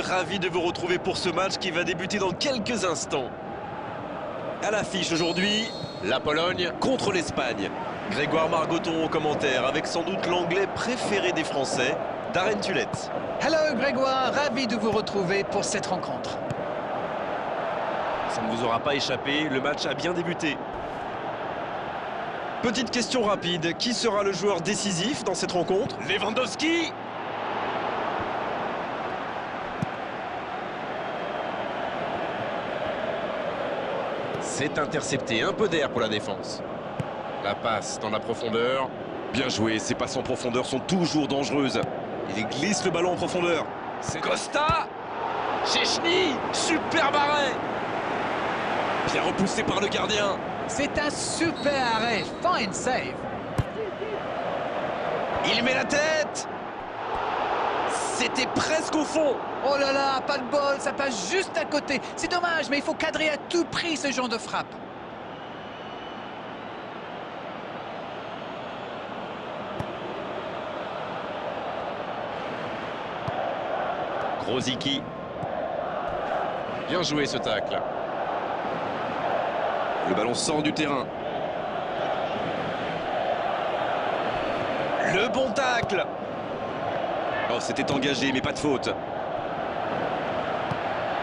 ravi de vous retrouver pour ce match qui va débuter dans quelques instants. À l'affiche aujourd'hui, la Pologne contre l'Espagne. Grégoire Margoton au commentaire avec sans doute l'anglais préféré des Français, Darren Tulette. Hello Grégoire, ravi de vous retrouver pour cette rencontre. Ça ne vous aura pas échappé, le match a bien débuté. Petite question rapide, qui sera le joueur décisif dans cette rencontre? Lewandowski! C'est intercepté, un peu d'air pour la défense. La passe dans la profondeur. Bien joué, ces passes en profondeur sont toujours dangereuses. Il glisse le ballon en profondeur. C'est Costa! Chechny! Super arrêt! Bien repoussé par le gardien. C'est un super arrêt, fine save. Il met la tête! C'était presque au fond. Oh là là, pas de bol, ça passe juste à côté. C'est dommage, mais il faut cadrer à tout prix ce genre de frappe. Grosicki. Bien joué ce tacle. Le ballon sort du terrain. Le bon tacle. Oh, c'était engagé, mais pas de faute.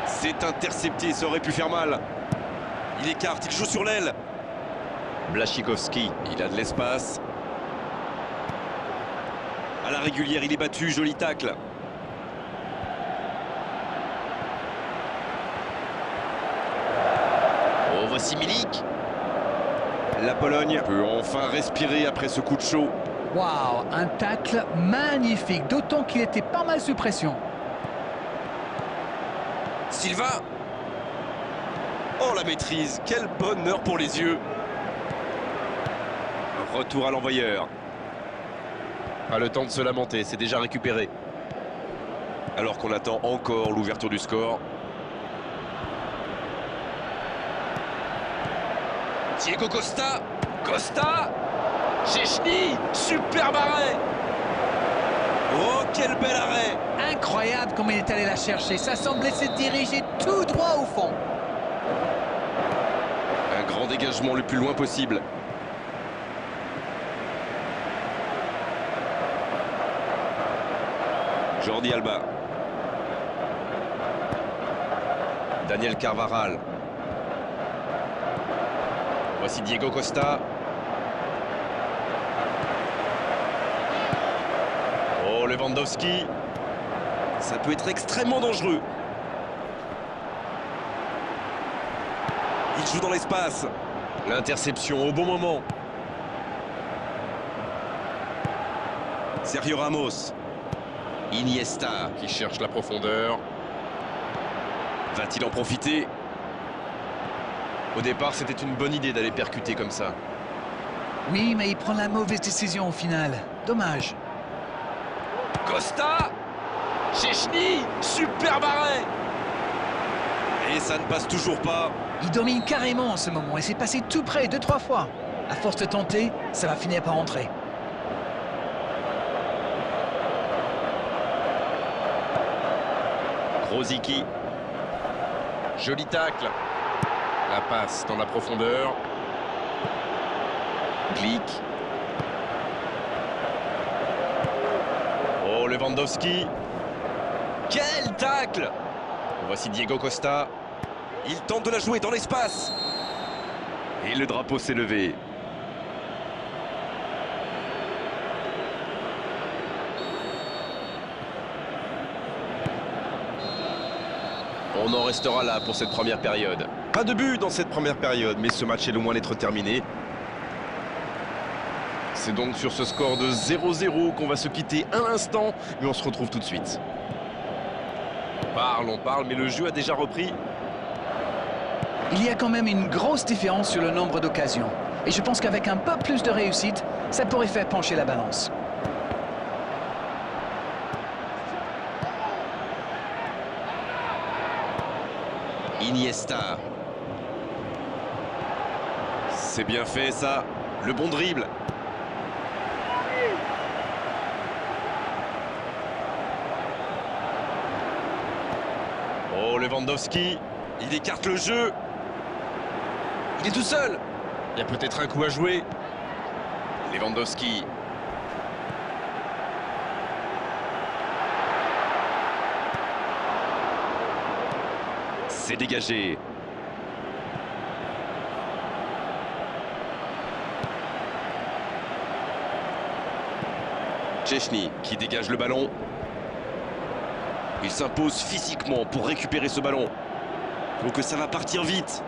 C'est intercepté, ça aurait pu faire mal. Il écarte, il joue sur l'aile. Błaszczykowski, il a de l'espace. À la régulière, il est battu, joli tacle. Oh, voici Milik. La Pologne peut enfin respirer après ce coup de chaud. Waouh, un tacle magnifique, d'autant qu'il était pas mal sous pression. Silva. Oh, la maîtrise, quel bonheur pour les yeux. Retour à l'envoyeur. Pas le temps de se lamenter, c'est déjà récupéré. Alors qu'on attend encore l'ouverture du score. Diego Costa. Costa. Chechny. Superbe arrêt. Oh, quel bel arrêt. Incroyable comme il est allé la chercher, ça semblait se diriger tout droit au fond. Un grand dégagement le plus loin possible. Jordi Alba. Daniel Carvajal. Voici Diego Costa. Oh, Lewandowski. Ça peut être extrêmement dangereux. Il joue dans l'espace. L'interception au bon moment. Sergio Ramos. Iniesta qui cherche la profondeur. Va-t-il en profiter? Au départ, c'était une bonne idée d'aller percuter comme ça. Oui, mais il prend la mauvaise décision au final. Dommage. Costa. Chechny. Superbe arrêt. Et ça ne passe toujours pas. Il domine carrément en ce moment et c'est passé tout près 2-3 fois. À force de tenter, ça va finir par entrer. Grosicki. Joli tacle. La passe dans la profondeur. Glick. Oh, Lewandowski. Quel tacle! Voici Diego Costa. Il tente de la jouer dans l'espace. Et le drapeau s'est levé. On en restera là pour cette première période. Pas de but dans cette première période, mais ce match est loin d'être terminé. C'est donc sur ce score de 0-0 qu'on va se quitter un instant, mais on se retrouve tout de suite. On parle, mais le jeu a déjà repris. Il y a quand même une grosse différence sur le nombre d'occasions. Et je pense qu'avec un peu plus de réussite, ça pourrait faire pencher la balance. Iniesta. C'est bien fait ça. Le bon dribble. Oh, Lewandowski, il écarte le jeu. Il est tout seul. Il y a peut-être un coup à jouer. Lewandowski. C'est dégagé. Szczęsny qui dégage le ballon. Il s'impose physiquement pour récupérer ce ballon. Donc ça va partir vite.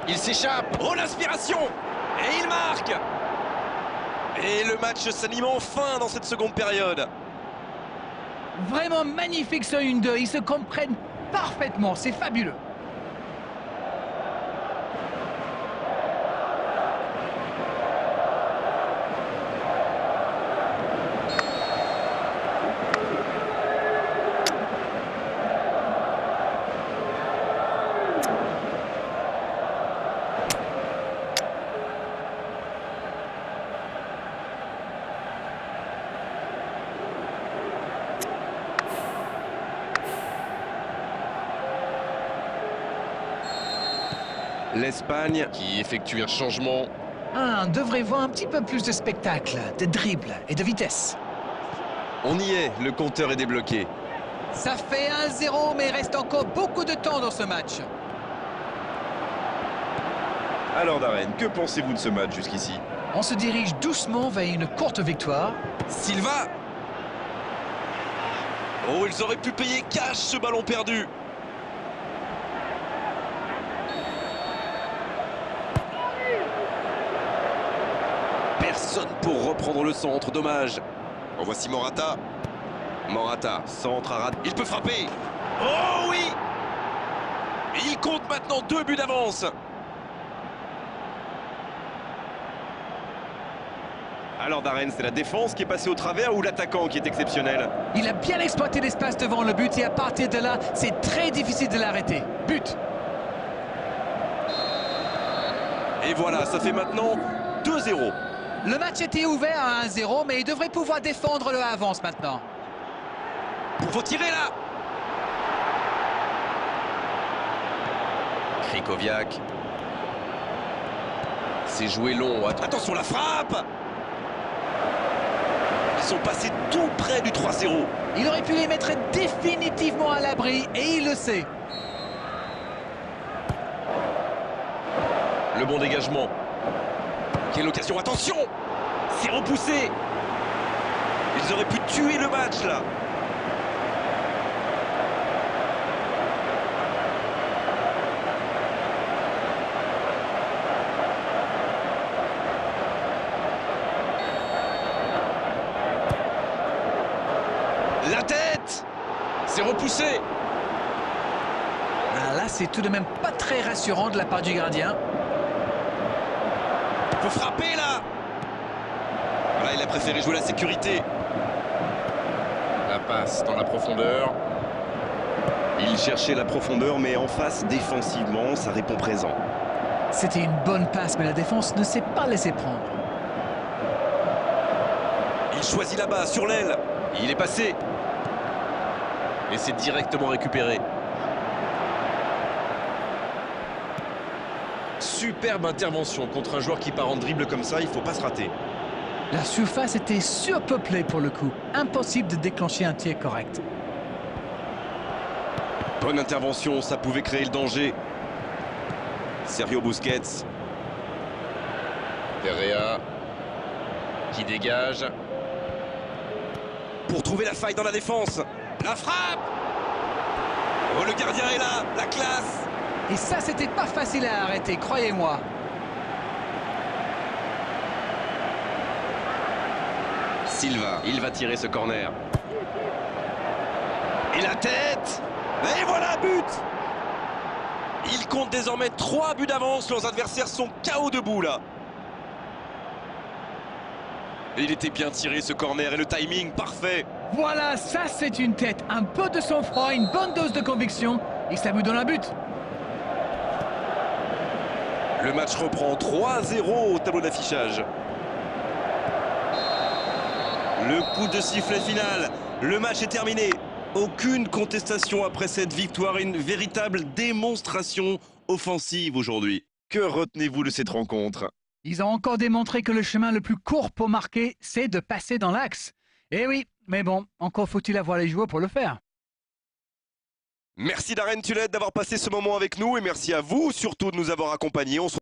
Il s'échappe. Oh, l'inspiration! Et il marque! Et le match s'anime enfin dans cette seconde période. Vraiment magnifique ce 1-2, ils se comprennent parfaitement, c'est fabuleux. L'Espagne qui effectue un changement. On devrait voir un petit peu plus de spectacle, de dribble et de vitesse. On y est, le compteur est débloqué. Ça fait 1-0, mais il reste encore beaucoup de temps dans ce match. Alors Darren, que pensez-vous de ce match jusqu'ici? On se dirige doucement vers une courte victoire. Silva. Oh, ils auraient pu payer cash ce ballon perdu. Personne pour reprendre le centre, dommage. En voici Morata. Morata, centre à rat. Il peut frapper. Oh oui! Et il compte maintenant 2 buts d'avance. Alors Darren, c'est la défense qui est passée au travers ou l'attaquant qui est exceptionnel? Il a bien exploité l'espace devant le but et à partir de là, c'est très difficile de l'arrêter. But! Et voilà, ça fait maintenant 2-0. Le match était ouvert à 1-0, mais il devrait pouvoir défendre le avance maintenant. Faut tirer là. Krikoviak. C'est joué long. Attention, la frappe. Ils sont passés tout près du 3-0. Il aurait pu les mettre définitivement à l'abri, et il le sait. Le bon dégagement. Quelle occasion, attention! C'est repoussé. Ils auraient pu tuer le match là. La tête! C'est repoussé. Ah, là, c'est tout de même pas très rassurant de la part du gardien. Faut frapper là. Voilà, il a préféré jouer la sécurité. La passe dans la profondeur. Il cherchait la profondeur, mais en face, défensivement, ça répond présent. C'était une bonne passe, mais la défense ne s'est pas laissée prendre. Il choisit là-bas, sur l'aile. Il est passé. Et c'est directement récupéré. Superbe intervention contre un joueur qui part en dribble comme ça, il faut pas se rater. La surface était surpeuplée pour le coup. Impossible de déclencher un tir correct. Bonne intervention, ça pouvait créer le danger. Sergio Busquets. Perea qui dégage. Pour trouver la faille dans la défense. La frappe. Oh, le gardien est là, la classe. Et ça, c'était pas facile à arrêter, croyez-moi. Silva, il va tirer ce corner. Et la tête. Et voilà, but. Il compte désormais 3 buts d'avance. Leurs adversaires sont KO debout là. Et il était bien tiré ce corner et le timing parfait. Voilà, ça c'est une tête. Un peu de sang-froid, une bonne dose de conviction. Et ça vous donne un but. Le match reprend 3-0 au tableau d'affichage. Le coup de sifflet final. Le match est terminé. Aucune contestation après cette victoire, une véritable démonstration offensive aujourd'hui. Que retenez-vous de cette rencontre? Ils ont encore démontré que le chemin le plus court pour marquer, c'est de passer dans l'axe. Eh oui, mais bon, encore faut-il avoir les joueurs pour le faire. Merci Darren Tulette d'avoir passé ce moment avec nous et merci à vous surtout de nous avoir accompagnés.